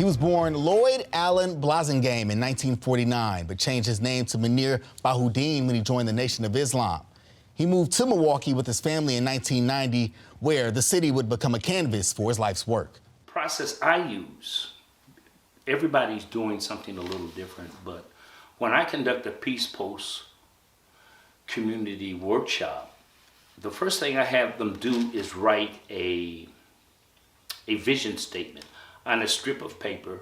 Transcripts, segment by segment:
He was born Lloyd Allen Blasingame in 1949, but changed his name to Muneer Bahauddeen when he joined the Nation of Islam. He moved to Milwaukee with his family in 1990, where the city would become a canvas for his life's work. Process I use, everybody's doing something a little different, but when I conduct a Peace Post community workshop, the first thing I have them do is write a vision statement on a strip of paper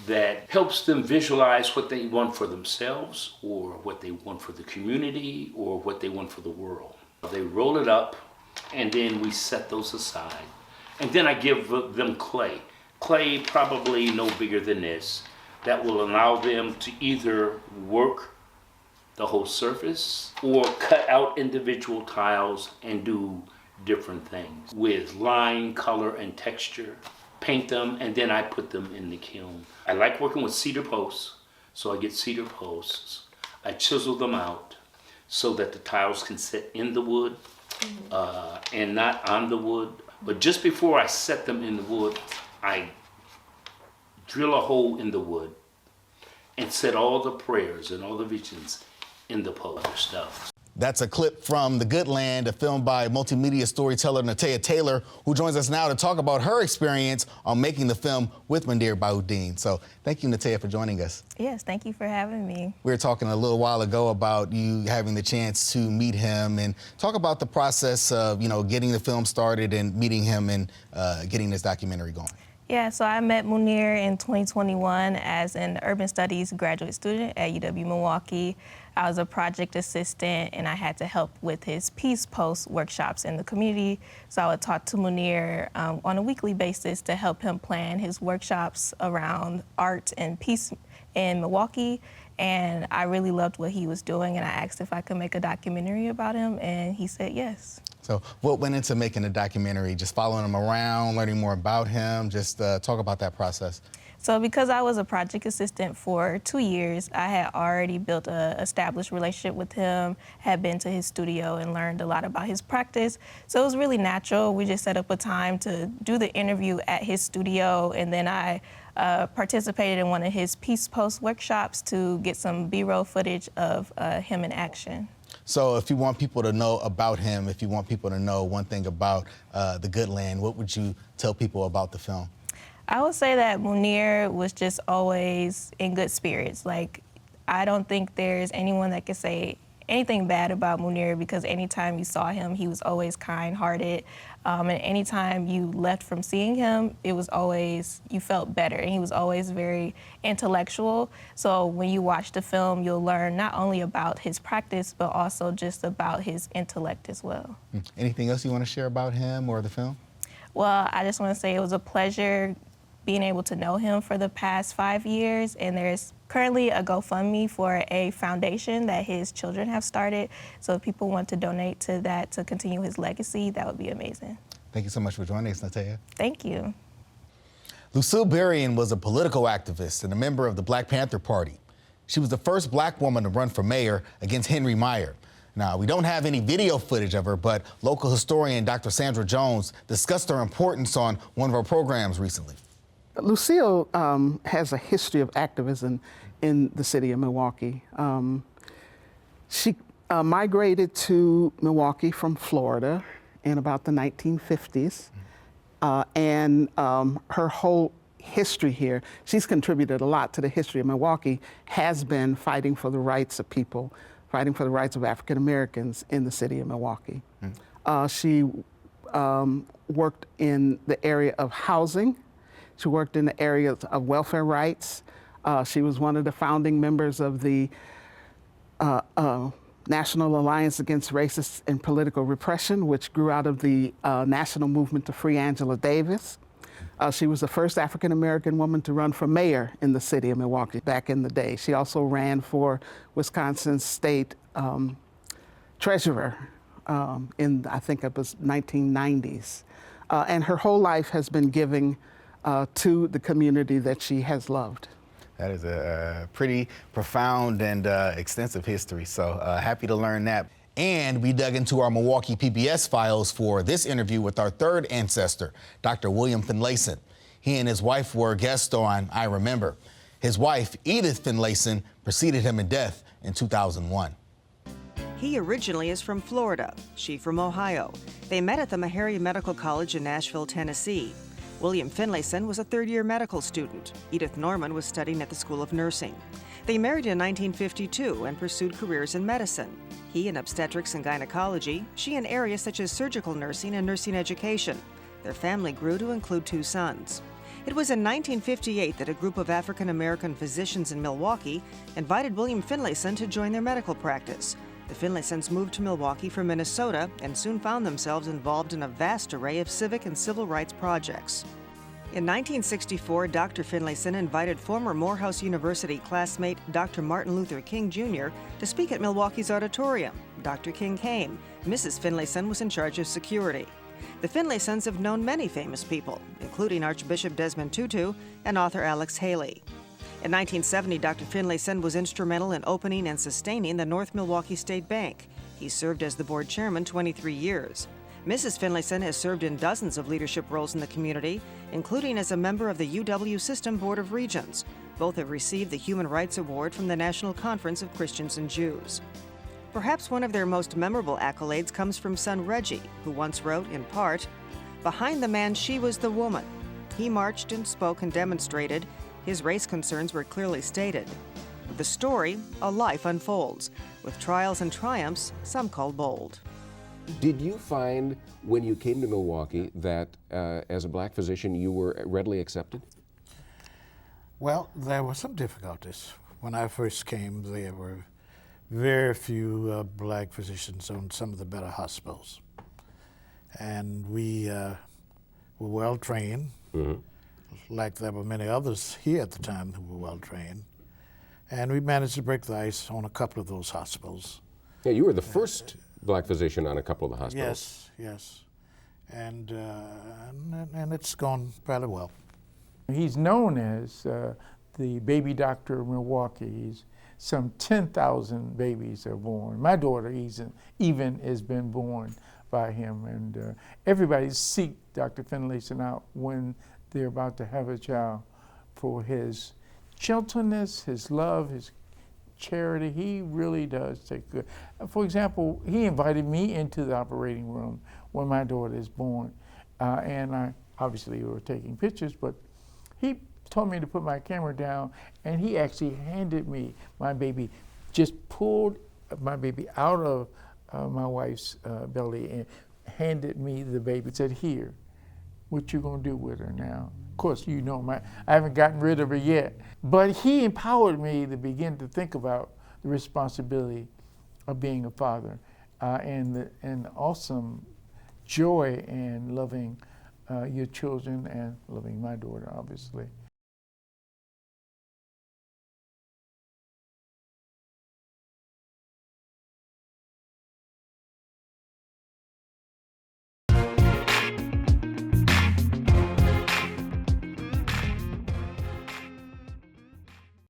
that helps them visualize what they want for themselves, or what they want for the community, or what they want for the world. They roll it up, and then we set those aside. And then I give them clay. Clay probably no bigger than this, that will allow them to either work the whole surface or cut out individual tiles and do different things with line, color, and texture. Paint them, and then I put them in the kiln. I like working with cedar posts, so I get cedar posts. I chisel them out so that the tiles can sit in the wood and not on the wood. But just before I set them in the wood, I drill a hole in the wood and set all the prayers and all the visions in the post stuff. That's a clip from The Good Land, a film by multimedia storyteller Natea Taylor, who joins us now to talk about her experience on making the film with Muneer Bahauddeen. So thank you, Natea, for joining us. Yes, thank you for having me. We were talking a little while ago about you having the chance to meet him and talk about the process of, getting the film started and meeting him and getting this documentary going. Yeah, so I met Muneer in 2021 as an urban studies graduate student at UW-Milwaukee. I was a project assistant, and I had to help with his Peace Post workshops in the community. So I would talk to Muneer on a weekly basis to help him plan his workshops around art and peace in Milwaukee. And I really loved what he was doing, and I asked if I could make a documentary about him, and he said yes. So what went into making the documentary? Just following him around, learning more about him? Just talk about that process. So because I was a project assistant for 2 years, I had already built an established relationship with him, had been to his studio and learned a lot about his practice. So it was really natural. We just set up a time to do the interview at his studio, and then I participated in one of his Peace Post workshops to get some B-roll footage of him in action. So if you want people to know about him, if you want people to know one thing about The Good Land, what would you tell people about the film? I would say that Muneer was just always in good spirits. Like, I don't think there's anyone that could say anything bad about Muneer, because anytime you saw him, he was always kind-hearted. And anytime you left from seeing him, it was always, you felt better. And he was always very intellectual. So when you watch the film, you'll learn not only about his practice, but also just about his intellect as well. Anything else you want to share about him or the film? Well, I just want to say it was a pleasure being able to know him for the past 5 years, and there's currently a GoFundMe for a foundation that his children have started. So if people want to donate to that to continue his legacy, that would be amazing. Thank you so much for joining us, Natea. Thank you. Lucille Berrien was a political activist and a member of the Black Panther Party. She was the first Black woman to run for mayor against Henry Meyer. Now, we don't have any video footage of her, but local historian Dr. Sandra Jones discussed her importance on one of our programs recently. Lucille has a history of activism in the city of Milwaukee. She migrated to Milwaukee from Florida in about the 1950s, and her whole history here, she's contributed a lot to the history of Milwaukee, has been fighting for the rights of people, fighting for the rights of African Americans in the city of Milwaukee. She worked in the area of housing. She worked in the area of welfare rights. She was one of the founding members of the National Alliance Against Racist and Political Repression, which grew out of the national movement to free Angela Davis. She was the first African-American woman to run for mayor in the city of Milwaukee back in the day. She also ran for Wisconsin State Treasurer in, I think it was 1990s. And her whole life has been giving to the community that she has loved. That is a pretty profound and extensive history, so happy to learn that. And we dug into our Milwaukee PBS files for this interview with our third ancestor, Dr. William Finlayson. He and his wife were guests on I Remember. His wife, Edith Finlayson, preceded him in death in 2001. He originally is from Florida, she from Ohio. They met at the Meharry Medical College in Nashville, Tennessee. William Finlayson was a third-year medical student. Edith Norman was studying at the School of Nursing. They married in 1952 and pursued careers in medicine. He in obstetrics and gynecology, she in areas such as surgical nursing and nursing education. Their family grew to include 2 sons. It was in 1958 that a group of African-American physicians in Milwaukee invited William Finlayson to join their medical practice. The Finlaysons moved to Milwaukee from Minnesota and soon found themselves involved in a vast array of civic and civil rights projects. In 1964, Dr. Finlayson invited former Morehouse University classmate Dr. Martin Luther King Jr. to speak at Milwaukee's auditorium. Dr. King came. Mrs. Finlayson was in charge of security. The Finlaysons have known many famous people, including Archbishop Desmond Tutu and author Alex Haley. In 1970, Dr. Finlayson was instrumental in opening and sustaining the North Milwaukee State Bank. He served as the board chairman 23 years. Mrs. Finlayson has served in dozens of leadership roles in the community, including as a member of the UW System Board of Regents. Both have received the Human Rights Award from the National Conference of Christians and Jews. Perhaps one of their most memorable accolades comes from son Reggie, who once wrote, in part, "Behind the man, she was the woman." He marched and spoke and demonstrated. His race concerns were clearly stated. With the story, a life unfolds, with trials and triumphs, some call bold. Did you find when you came to Milwaukee that as a black physician you were readily accepted? Well, there were some difficulties. When I first came, there were very few black physicians on some of the better hospitals. And we were well trained, like there were many others here at the time who were well trained. And we managed to break the ice on a couple of those hospitals. Yeah, you were the first black physician on a couple of the hospitals. Yes, yes. And it's gone fairly well. He's known as the baby doctor of Milwaukee. Some 10,000 babies are born. My daughter even has been born by him, and everybody seek Dr. Finlayson out when they're about to have a child for his gentleness, his love, his charity. He really does take good. For example, he invited me into the operating room when my daughter is born, and I obviously were taking pictures, but he told me to put my camera down, and he actually handed me my baby, just pulled my baby out of my wife's belly and handed me the baby. Said, "Here, what you gonna do with her now?" Of course, you know, I haven't gotten rid of her yet. But he empowered me to begin to think about the responsibility of being a father and the awesome joy in loving your children and loving my daughter, obviously.